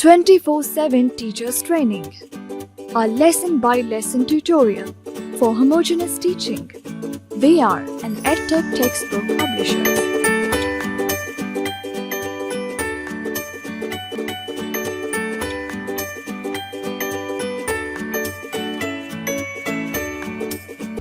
24/7 Teachers Training, a lesson-by-lesson tutorial for homogeneous teaching. We are an EdTech textbook publisher.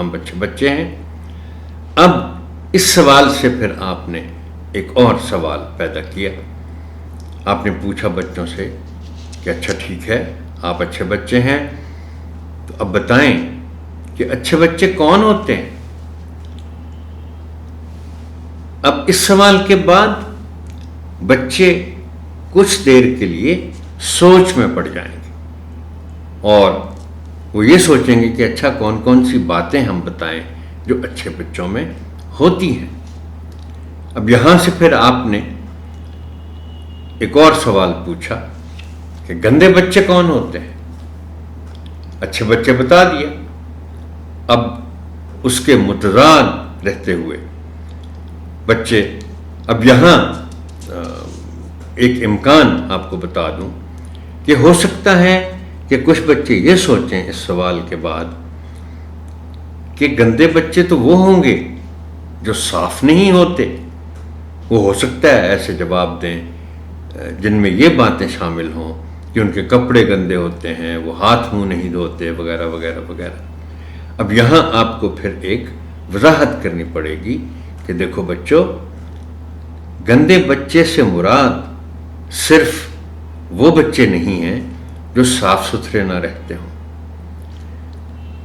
ہم اچھے بچے ہیں. اب اس سوال سے پھر آپ نے ایک اور سوال پیدا کیا. آپ نے پوچھا بچوں سے کہ اچھا ٹھیک ہے آپ اچھے بچے ہیں تو اب بتائیں کہ اچھے بچے کون ہوتے ہیں. اب اس سوال کے بعد بچے کچھ دیر کے لیے سوچ میں پڑ جائیں گے اور وہ یہ سوچیں گے کہ اچھا کون کون سی باتیں ہم بتائیں جو اچھے بچوں میں ہوتی ہیں. اب یہاں سے پھر آپ نے ایک اور سوال پوچھا کہ گندے بچے کون ہوتے ہیں. اچھے بچے بتا دیا. اب اس کے متضاد رہتے ہوئے بچے، اب یہاں ایک امکان آپ کو بتا دوں کہ ہو سکتا ہے کہ کچھ بچے یہ سوچیں اس سوال کے بعد کہ گندے بچے تو وہ ہوں گے جو صاف نہیں ہوتے. وہ ہو سکتا ہے ایسے جواب دیں جن میں یہ باتیں شامل ہوں کہ ان کے کپڑے گندے ہوتے ہیں، وہ ہاتھ منہ نہیں دھوتے وغیرہ وغیرہ وغیرہ. اب یہاں آپ کو پھر ایک وضاحت کرنی پڑے گی کہ دیکھو بچوں، گندے بچے سے مراد صرف وہ بچے نہیں ہیں جو صاف ستھرے نہ رہتے ہوں.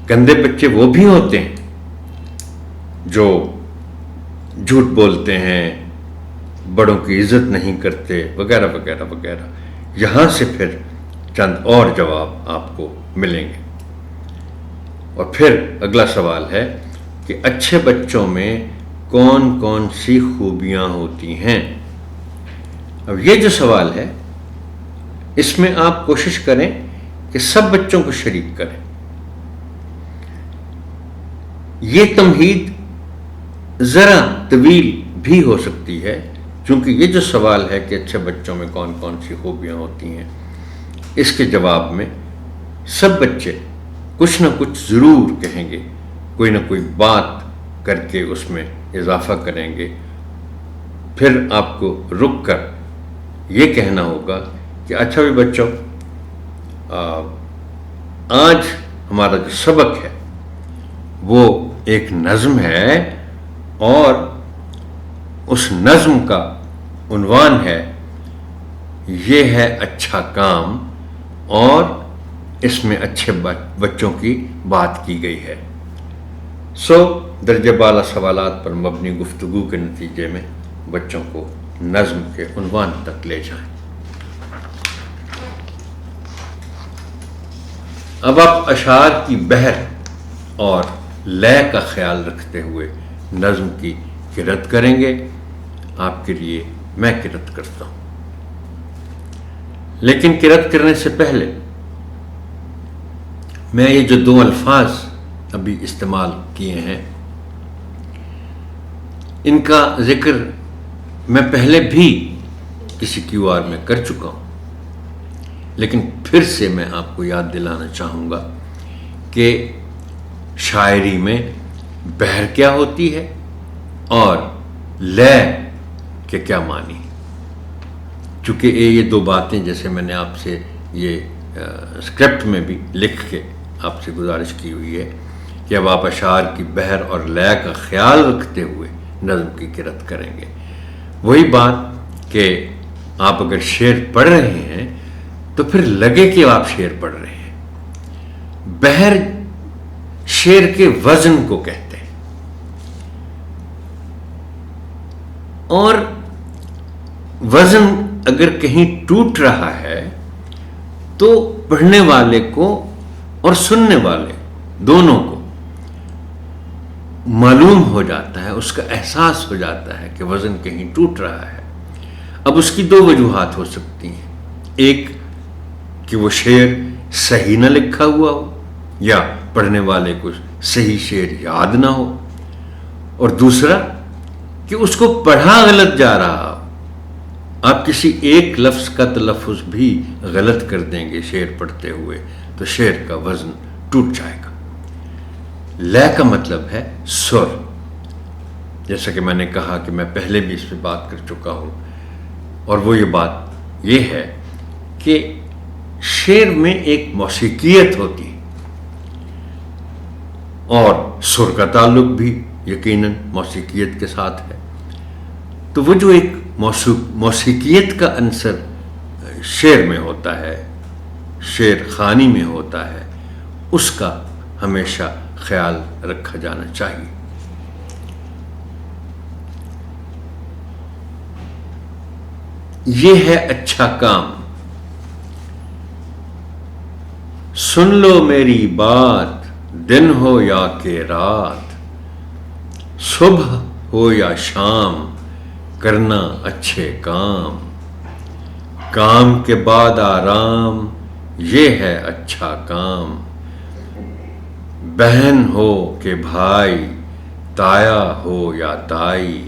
گندے بچے وہ بھی ہوتے ہیں جو جھوٹ بولتے ہیں، بڑوں کی عزت نہیں کرتے وغیرہ وغیرہ وغیرہ. یہاں سے پھر چند اور جواب آپ کو ملیں گے. اور پھر اگلا سوال ہے کہ اچھے بچوں میں کون کون سی خوبیاں ہوتی ہیں. اب یہ جو سوال ہے اس میں آپ کوشش کریں کہ سب بچوں کو شریک کریں. یہ تمہید ذرا طویل بھی ہو سکتی ہے چونکہ یہ جو سوال ہے کہ اچھے بچوں میں کون کون سی خوبیاں ہوتی ہیں، اس کے جواب میں سب بچے کچھ نہ کچھ ضرور کہیں گے، کوئی نہ کوئی بات کر کے اس میں اضافہ کریں گے. پھر آپ کو رک کر یہ کہنا ہوگا کہ اچھا بھی بچوں، آج ہمارا جو سبق ہے وہ ایک نظم ہے اور اس نظم کا عنوان ہے یہ ہے اچھا کام، اور اس میں اچھے بچوں کی بات کی گئی ہے. درجہ بالا سوالات پر مبنی گفتگو کے نتیجے میں بچوں کو نظم کے عنوان تک لے جائیں. اب آپ اشعار کی بحر اور لے کا خیال رکھتے ہوئے نظم کی قرأت کریں گے. آپ کے لیے میں قرأت کرتا ہوں، لیکن قرأت کرنے سے پہلے میں یہ جو دو الفاظ ابھی استعمال کیے ہیں ان کا ذکر میں پہلے بھی کسی کیو آر میں کر چکا ہوں، لیکن پھر سے میں آپ کو یاد دلانا چاہوں گا کہ شاعری میں بحر کیا ہوتی ہے اور لے کے کیا معنی. چونکہ یہ دو باتیں جیسے میں نے آپ سے یہ اسکرپٹ میں بھی لکھ کے آپ سے گزارش کی ہوئی ہے کہ اب آپ اشعار کی بحر اور لے کا خیال رکھتے ہوئے نظم کی قرأت کریں گے. وہی بات کہ آپ اگر شعر پڑھ رہے ہیں تو پھر لگے کہ آپ شعر پڑھ رہے ہیں. بحر شعر کے وزن کو کہتے ہیں، اور وزن اگر کہیں ٹوٹ رہا ہے تو پڑھنے والے کو اور سننے والے دونوں کو معلوم ہو جاتا ہے، اس کا احساس ہو جاتا ہے کہ وزن کہیں ٹوٹ رہا ہے. اب اس کی دو وجوہات ہو سکتی ہیں، ایک کہ وہ شعر صحیح نہ لکھا ہوا ہو یا پڑھنے والے کو صحیح شعر یاد نہ ہو، اور دوسرا کہ اس کو پڑھا غلط جا رہا ہو. آپ کسی ایک لفظ کا تلفظ بھی غلط کر دیں گے شعر پڑھتے ہوئے تو شعر کا وزن ٹوٹ جائے گا. لے کا مطلب ہے سر، جیسا کہ میں نے کہا کہ میں پہلے بھی اس پہ بات کر چکا ہوں، اور وہ یہ بات یہ ہے کہ شعر میں ایک موسیقیت ہوتی ہے. اور سر کا تعلق بھی یقیناً موسیقیت کے ساتھ ہے. تو وہ جو ایک موسیقیت کا عنصر شعر میں ہوتا ہے، شعر خوانی میں ہوتا ہے، اس کا ہمیشہ خیال رکھا جانا چاہیے. یہ ہے اچھا کام، سن لو میری بات، دن ہو یا کہ رات، صبح ہو یا شام، کرنا اچھے کام. کام کے بعد آرام، یہ ہے اچھا کام. بہن ہو کہ بھائی، تایا ہو یا تائی،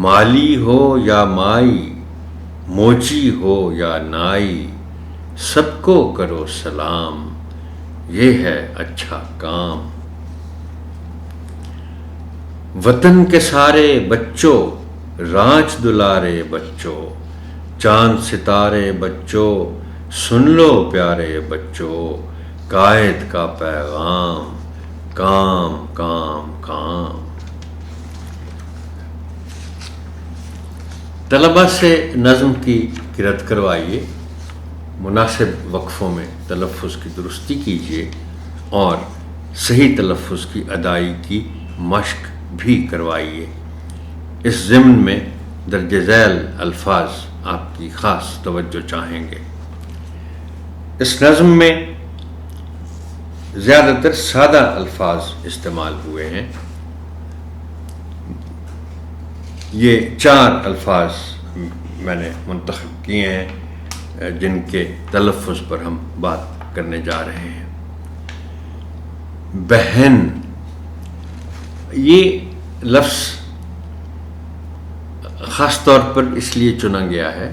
مالی ہو یا مائی، موچی ہو یا نائی، سب کو کرو سلام، یہ ہے اچھا کام. وطن کے سارے بچوں، رانچ دلارے بچوں، چاند ستارے بچوں، سن لو پیارے بچوں، قائد کا پیغام، کام کام کام. طلباء سے نظم کی قرأت کروائیے، مناسب وقفوں میں تلفظ کی درستی کیجیے اور صحیح تلفظ کی ادائی کی مشق بھی کروائیے. اس ضمن میں درج ذیل الفاظ آپ کی خاص توجہ چاہیں گے. اس نظم میں زیادہ تر سادہ الفاظ استعمال ہوئے ہیں. یہ 4 الفاظ میں نے منتخب کیے ہیں جن کے تلفظ پر ہم بات کرنے جا رہے ہیں. بہن، یہ لفظ خاص طور پر اس لیے چنا گیا ہے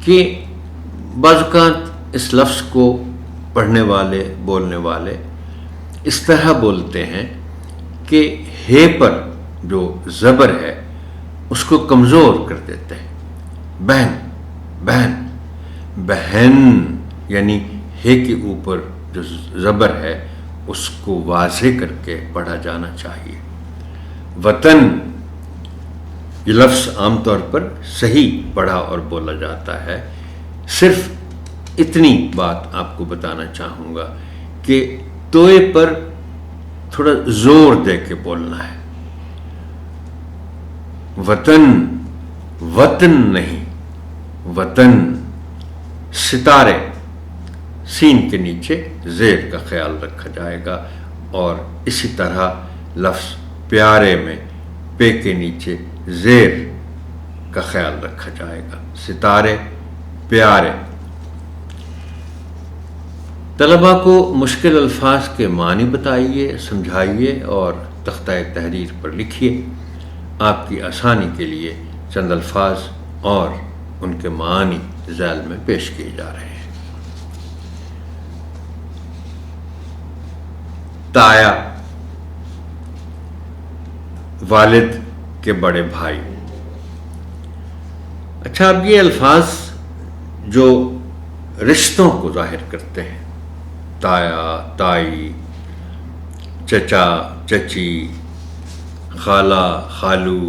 کہ بعض اوقات اس لفظ کو پڑھنے والے، بولنے والے اس طرح بولتے ہیں کہ ہے پر جو زبر ہے اس کو کمزور کر دیتے ہیں. بہن بہن بہن، یعنی ہے کے اوپر جو زبر ہے اس کو واضح کر کے پڑھا جانا چاہیے. وطن، یہ لفظ عام طور پر صحیح پڑھا اور بولا جاتا ہے. صرف اتنی بات آپ کو بتانا چاہوں گا کہ توئے پر تھوڑا زور دے کے بولنا ہے. وطن، وطن نہیں، وطن. ستارے، سین کے نیچے زیر کا خیال رکھا جائے گا، اور اسی طرح لفظ پیارے میں پے کے نیچے زیر کا خیال رکھا جائے گا. ستارے، پیارے. طلباء کو مشکل الفاظ کے معنی بتائیے، سمجھائیے اور تختہ تحریر پر لکھیے. آپ کی آسانی کے لیے چند الفاظ اور ان کے معنی ذیل میں پیش کیے جا رہے ہیں. تایا، والد کے بڑے بھائی. اچھا، اب یہ الفاظ جو رشتوں کو ظاہر کرتے ہیں، تایا، تائی، چچا، چچی، خالہ، خالو،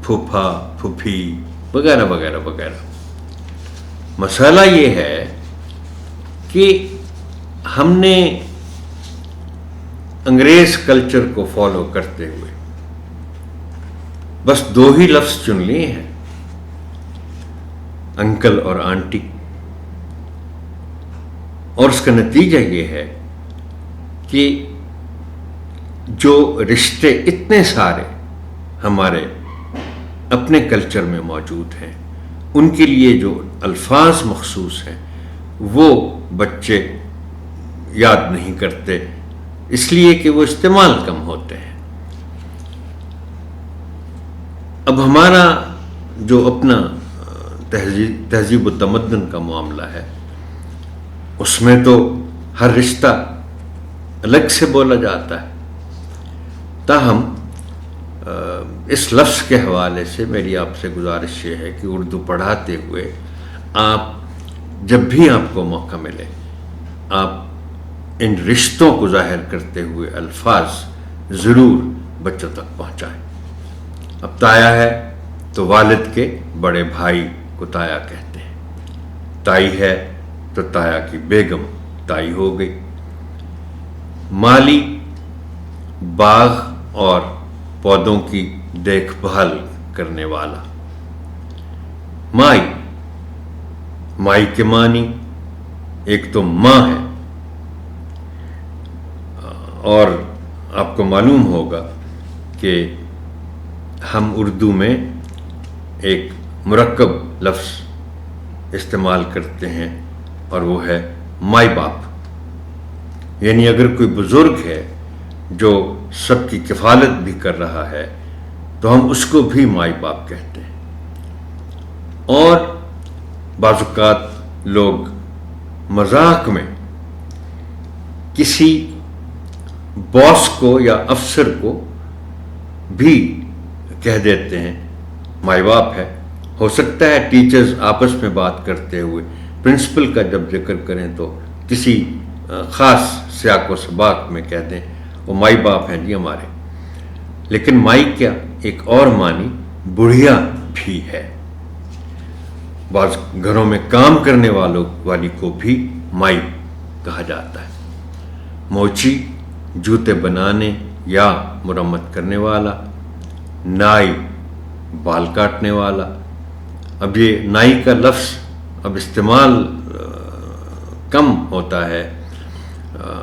پھوپھا، پھوپھی وغیرہ وغیرہ وغیرہ. مسئلہ یہ ہے کہ ہم نے انگریز کلچر کو فالو کرتے ہوئے بس 2 ہی لفظ چن لیے ہیں، انکل اور آنٹی. اور اس کا نتیجہ یہ ہے کہ جو رشتے اتنے سارے ہمارے اپنے کلچر میں موجود ہیں، ان کے لیے جو الفاظ مخصوص ہیں وہ بچے یاد نہیں کرتے، اس لیے کہ وہ استعمال کم ہوتے ہیں. اب ہمارا جو اپنا تہذیب و تمدن کا معاملہ ہے، اس میں تو ہر رشتہ الگ سے بولا جاتا ہے. تاہم اس لفظ کے حوالے سے میری آپ سے گزارش یہ ہے کہ اردو پڑھاتے ہوئے آپ جب بھی آپ کو موقع ملے، آپ ان رشتوں کو ظاہر کرتے ہوئے الفاظ ضرور بچوں تک پہنچائیں۔ اب تایا ہے تو والد کے بڑے بھائی کو تایا کہتے ہیں، تائی ہے تو تایا کی بیگم تائی ہو گئی، مالی باغ اور پودوں کی دیکھ بھال کرنے والا، مائی کے معنی ایک تو ماں ہے، اور آپ کو معلوم ہوگا کہ ہم اردو میں ایک مرکب لفظ استعمال کرتے ہیں اور وہ ہے مائی باپ، یعنی اگر کوئی بزرگ ہے جو سب کی کفالت بھی کر رہا ہے تو ہم اس کو بھی مائی باپ کہتے ہیں۔ اور بعض اوقات لوگ مذاق میں کسی باس کو یا افسر کو بھی کہہ دیتے ہیں مائی باپ ہے۔ ہو سکتا ہے ٹیچرز آپس میں بات کرتے ہوئے پرنسپل کا جب ذکر کریں تو کسی خاص سیاق و سباق میں کہہ دیں وہ مائی باپ ہیں جی ہمارے، لیکن مائی کیا ایک اور معنی بڑھیا بھی ہے۔ بعض گھروں میں کام کرنے والی کو بھی مائی کہا جاتا ہے۔ موچی جوتے بنانے یا مرمت کرنے والا، نائی بال کاٹنے والا۔ اب یہ نائی کا لفظ اب استعمال کم ہوتا ہے،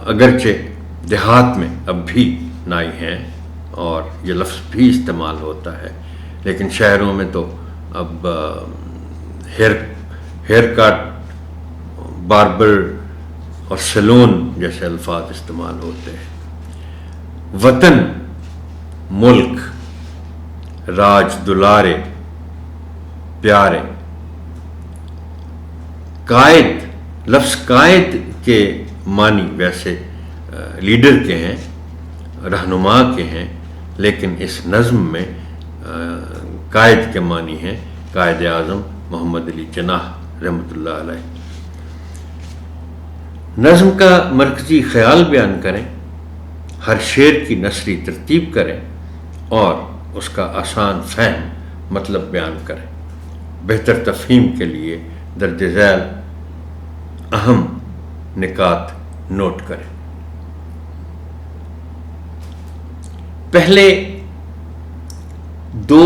اگرچہ دیہات میں اب بھی نائی ہیں اور یہ لفظ بھی استعمال ہوتا ہے، لیکن شہروں میں تو اب ہیئر کٹ، باربر اور سیلون جیسے الفاظ استعمال ہوتے ہیں۔ وطن، ملک، راج دلارے، پیارے۔ قائد، لفظ قائد کے معنی ویسے لیڈر کے ہیں، رہنما کے ہیں، لیکن اس نظم میں قائد کے معنی ہیں قائد اعظم محمد علی جناح رحمۃ اللہ علیہ۔ نظم کا مرکزی خیال بیان کریں، ہر شعر کی نثری ترتیب کریں اور اس کا آسان فہم مطلب بیان کریں۔ بہتر تفہیم کے لیے درج ذیل اہم نکات نوٹ کریں۔ پہلے دو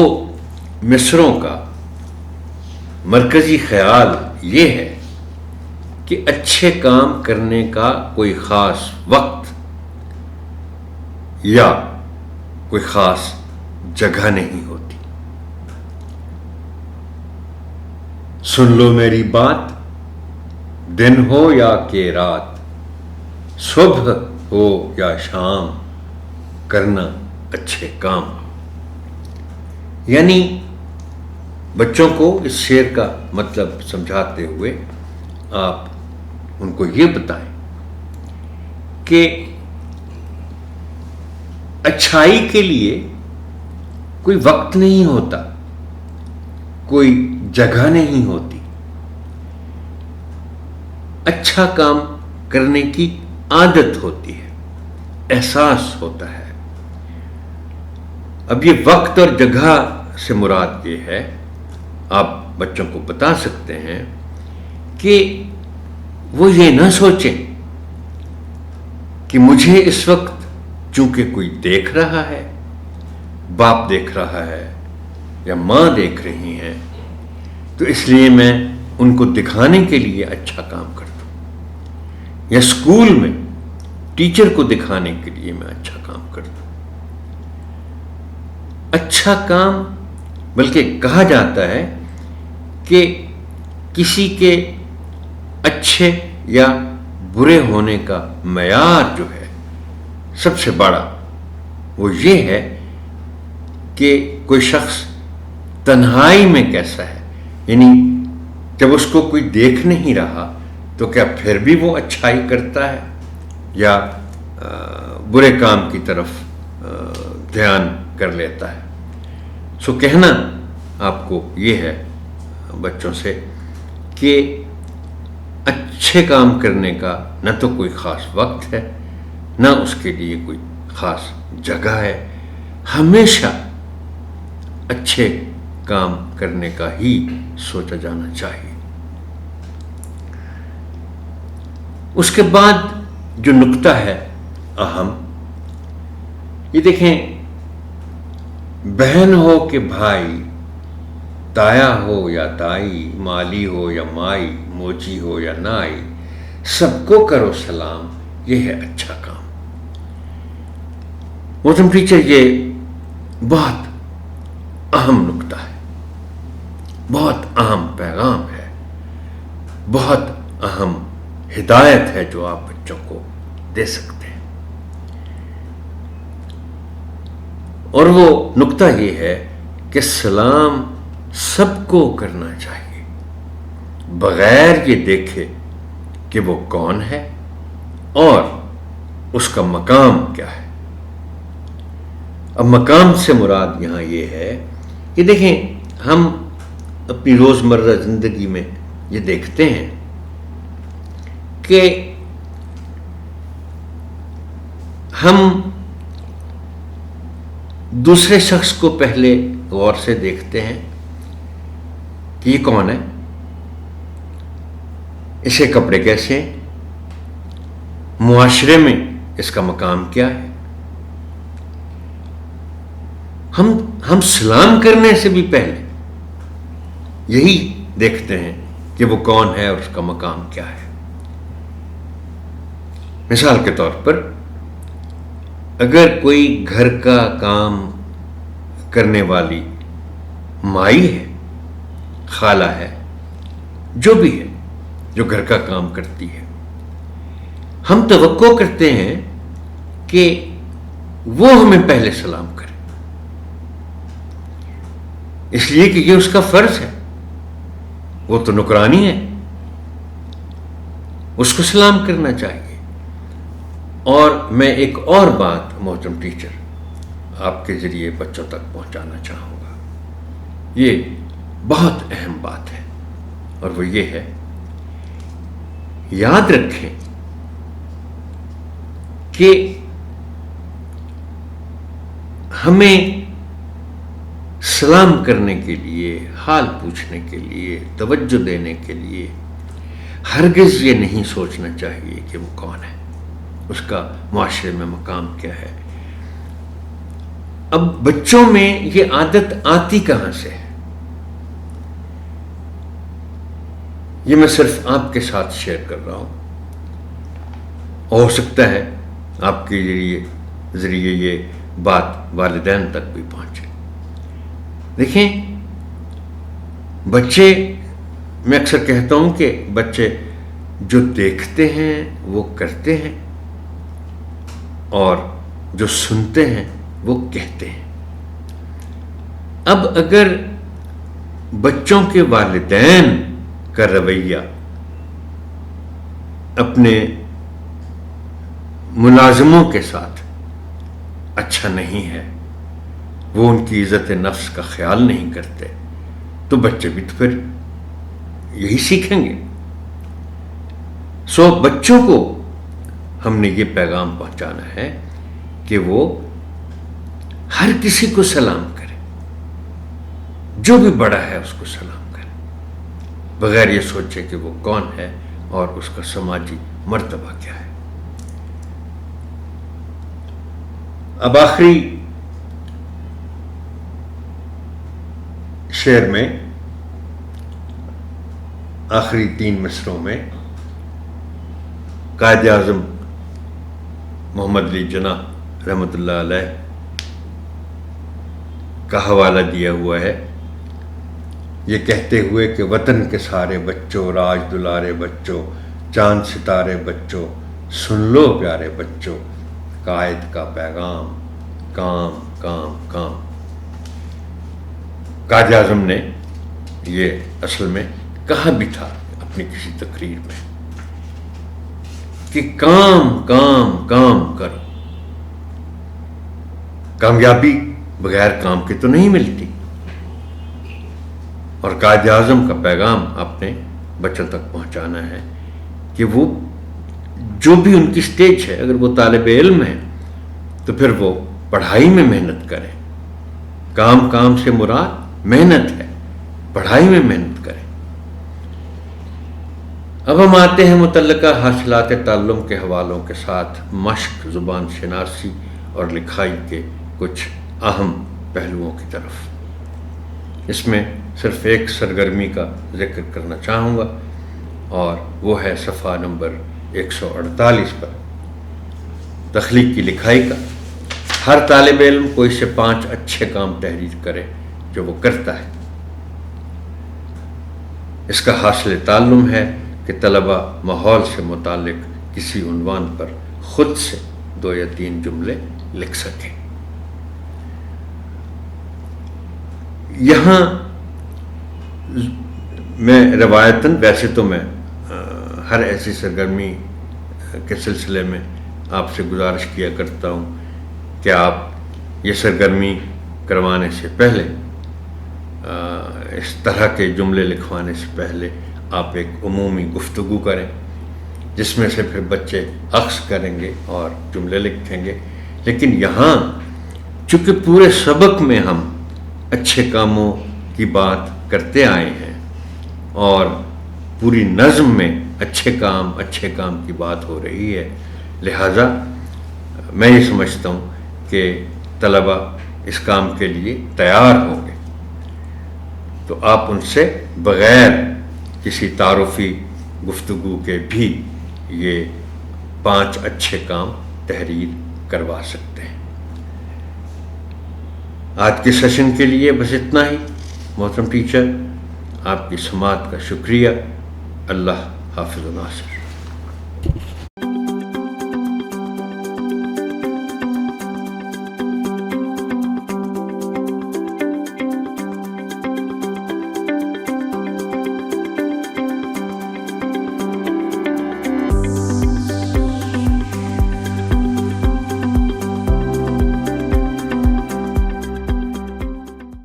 مصروں کا مرکزی خیال یہ ہے کہ اچھے کام کرنے کا کوئی خاص وقت یا کوئی خاص جگہ نہیں ہوتی۔ سن لو میری بات، دن ہو یا کہ رات، صبح ہو یا شام، کرنا اچھے کام۔ یعنی بچوں کو اس شعر کا مطلب سمجھاتے ہوئے آپ ان کو یہ بتائیں کہ اچھائی کے لیے کوئی وقت نہیں ہوتا، کوئی جگہ نہیں ہوتی، اچھا کام کرنے کی عادت ہوتی ہے، احساس ہوتا ہے۔ اب یہ وقت اور جگہ سے مراد یہ ہے، آپ بچوں کو بتا سکتے ہیں کہ وہ یہ نہ سوچیں کہ مجھے اس وقت چونکہ کوئی دیکھ رہا ہے، باپ دیکھ رہا ہے یا ماں دیکھ رہی ہیں، تو اس لیے میں ان کو دکھانے کے لیے اچھا کام کرتا ہوں، یا اسکول میں ٹیچر کو دکھانے کے لیے میں اچھا کام کرتا ہوں۔ اچھا کام بلکہ کہا جاتا ہے کہ کسی کے اچھے یا برے ہونے کا معیار جو ہے سب سے بڑا وہ یہ ہے کہ کوئی شخص تنہائی میں کیسا ہے، یعنی جب اس کو کوئی دیکھ نہیں رہا تو کیا پھر بھی وہ اچھائی کرتا ہے یا برے کام کی طرف دھیان کر لیتا ہے۔ سو کہنا آپ کو یہ ہے بچوں سے کہ اچھے کام کرنے کا نہ تو کوئی خاص وقت ہے، نہ اس کے لیے کوئی خاص جگہ ہے، ہمیشہ اچھے کام کرنے کا ہی سوچا جانا چاہیے۔ اس کے بعد جو نکتہ ہے اہم، یہ دیکھیں، بہن ہو کہ بھائی، تایا ہو یا تائی، مالی ہو یا مائی، موچی ہو یا نائی، سب کو کرو سلام، یہ ہے اچھا کام۔ محترم ٹیچر، یہ بہت اہم نکتہ ہے، بہت اہم پیغام ہے، بہت اہم ہدایت ہے جو آپ بچوں کو دے سکتے ہیں۔ اور وہ نکتہ یہ ہے کہ سلام سب کو کرنا چاہیے، بغیر یہ دیکھے کہ وہ کون ہے اور اس کا مقام کیا ہے۔ اب مقام سے مراد یہاں یہ ہے کہ دیکھیں، ہم اپنی روزمرہ زندگی میں یہ دیکھتے ہیں کہ ہم دوسرے شخص کو پہلے غور سے دیکھتے ہیں کہ یہ کون ہے، اسے کپڑے کیسے ہیں، معاشرے میں اس کا مقام کیا ہے۔ ہم سلام کرنے سے بھی پہلے یہی دیکھتے ہیں کہ وہ کون ہے اور اس کا مقام کیا ہے۔ مثال کے طور پر، اگر کوئی گھر کا کام کرنے والی مائی ہے، خالہ ہے، جو بھی ہے، جو گھر کا کام کرتی ہے، ہم توقع کرتے ہیں کہ وہ ہمیں پہلے سلام کرے، اس لیے کہ یہ اس کا فرض ہے، وہ تو نوکرانی ہے، اس کو سلام کرنا چاہیے۔ اور میں ایک اور بات محترم ٹیچر آپ کے ذریعے بچوں تک پہنچانا چاہوں گا، یہ بہت اہم بات ہے، اور وہ یہ ہے، یاد رکھیں کہ ہمیں سلام کرنے کے لیے، حال پوچھنے کے لیے، توجہ دینے کے لیے ہرگز یہ نہیں سوچنا چاہیے کہ وہ کون ہے، اس کا معاشرے میں مقام کیا ہے۔ اب بچوں میں یہ عادت آتی کہاں سے ہے؟ یہ میں صرف آپ کے ساتھ شیئر کر رہا ہوں، ہو سکتا ہے آپ کے ذریعے یہ بات والدین تک بھی پہنچے۔ دیکھیں، بچے، میں اکثر کہتا ہوں کہ بچے جو دیکھتے ہیں وہ کرتے ہیں، اور جو سنتے ہیں وہ کہتے ہیں۔ اب اگر بچوں کے والدین کا رویہ اپنے ملازموں کے ساتھ اچھا نہیں ہے، وہ ان کی عزت نفس کا خیال نہیں کرتے، تو بچے بھی تو پھر یہی سیکھیں گے۔ سو بچوں کو ہم نے یہ پیغام پہنچانا ہے کہ وہ ہر کسی کو سلام کرے، جو بھی بڑا ہے اس کو سلام کرے، بغیر یہ سوچے کہ وہ کون ہے اور اس کا سماجی مرتبہ کیا ہے۔ اب آخری شعر میں، آخری 3 مصروں میں قائد اعظم محمد علی جناح رحمۃ اللہ علیہ کا حوالہ دیا ہوا ہے، یہ کہتے ہوئے کہ وطن کے سارے بچوں، راج دلارے بچوں، چاند ستارے بچوں، سن لو پیارے بچوں، قائد کا پیغام، کام کام کام۔ قائد اعظم نے یہ اصل میں کہا بھی تھا اپنی کسی تقریر میں کہ کام کام کام کرو، کامیابی بغیر کام کے تو نہیں ملتی۔ اور قائد اعظم کا پیغام آپ نے بچوں تک پہنچانا ہے کہ وہ جو بھی ان کی سٹیج ہے، اگر وہ طالب علم ہے تو پھر وہ پڑھائی میں محنت کریں. کام سے مراد محنت ہے، پڑھائی میں محنت کریں. اب ہم آتے ہیں متعلقہ حاصلات تعلم کے حوالوں کے ساتھ مشق، زبان شناسی اور لکھائی کے کچھ اہم پہلوؤں کی طرف. اس میں صرف ایک سرگرمی کا ذکر کرنا چاہوں گا، اور وہ ہے صفحہ نمبر 148 پر تخلیقی لکھائی کا. ہر طالب علم کوئی سے 5 اچھے کام تحریر کرے جو وہ کرتا ہے. اس کا حاصل تعلم ہے کہ طلبہ ماحول سے متعلق کسی عنوان پر خود سے 2 یا 3 جملے لکھ سکیں. یہاں میں روایتاً، ویسے تو میں ہر ایسی سرگرمی کے سلسلے میں آپ سے گزارش کیا کرتا ہوں کہ آپ یہ سرگرمی کروانے سے پہلے، اس طرح کے جملے لکھوانے سے پہلے آپ ایک عمومی گفتگو کریں، جس میں سے پھر بچے اخذ کریں گے اور جملے لکھیں گے. لیکن یہاں چونکہ پورے سبق میں ہم اچھے کاموں کی بات کرتے آئے ہیں اور پوری نظم میں اچھے کام کی بات ہو رہی ہے، لہٰذا میں یہ سمجھتا ہوں کہ طلبہ اس کام کے لیے تیار ہوں گے. تو آپ ان سے بغیر کسی تعارفی گفتگو کے بھی یہ 5 اچھے کام تحریر کروا سکتے ہیں. آج کے سیشن کے لیے بس اتنا ہی. محترم ٹیچر، آپ کی سماعت کا شکریہ. اللہ حافظ و ناصر.